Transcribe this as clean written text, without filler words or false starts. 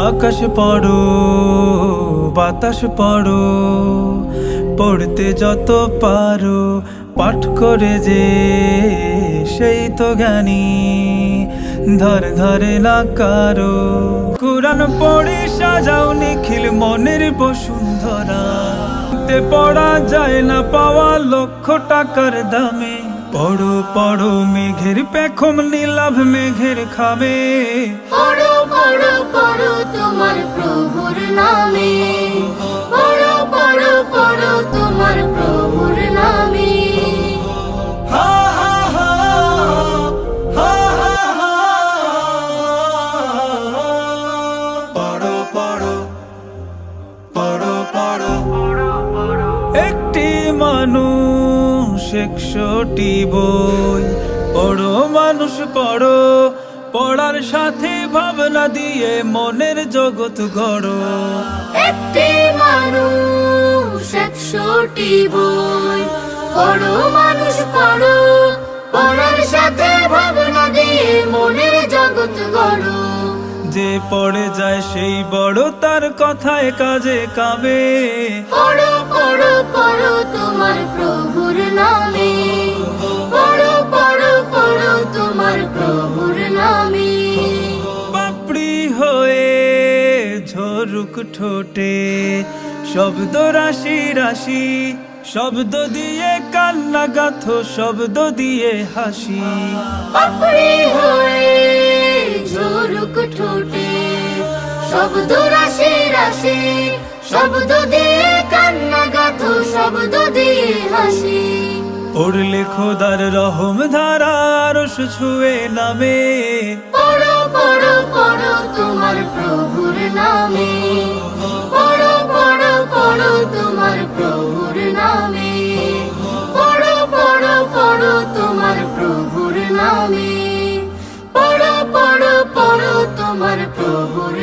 আকাশ পড়ো বাতাস পড়ো, পড়তে যত পারো পাঠ করে যে সেই তো জ্ঞানী, ধরে ধরে না কারো। কুরআন পড়ে সাজাও নিখিল মনের বসুন্ধরা, পড়া যায় না পাওয়া লক্ষ টাকার দামে। পড়ো পড়ো মেঘের পেখম নীলাভ মেঘের খামে, পড়ো পড়ো পড়ো তোমার প্রভুর নামে, পড়ো পড়ো পড়ো তোমার প্রভুর নামে। হা হা হা, হা হা হা। পড়ো পড়ো পড়ো পড়ো, একটি মানুষ 100টি বই। পড়ো মানুষ পড়ো, পড়ার সাথে ভাবনা দিয়ে মনের জগৎ গড়ো। একটি মানুষ 100টি বই, পড়ো মানুষ পড়ো, পড়ার সাথে ভাবনা দিয়ে মনের জগৎ গড়ো। যে পড়ে যায় সেই বড়, তার কথায় কাজে কামে। পড়ো পড়ো পড়ো তোমার প্রভুর নামে, পড়ো পড়ো পড়ো তোমার প্রভুর নামে। পাপড়ি হয়ে ঝরুক ঠোঁটে শব্দ রাশি রাশি, শব্দ দিয়ে কান্না গাথো শব্দ দিয়ে হাসি। পাপড়ি হয়ে ঝরুক ঠোঁটে শব্দ রাশি রাশি, শব্দ দিয়ে কান্না গাথো শব্দ দিয়ে হাসি। পড়লে খোদার রহম ধারা আরশ ছুঁয়ে নামে। পড়ো পড়ো পড়ো তোমার প্রভুর নামে, পড়ো পড়ো পড়ো তোমার প্রভুর নামে, পড়ো পড়ো পড়ো তোমার প্রভুর নামে, পড়ো পড়ো পড়ো তোমার প্রভুর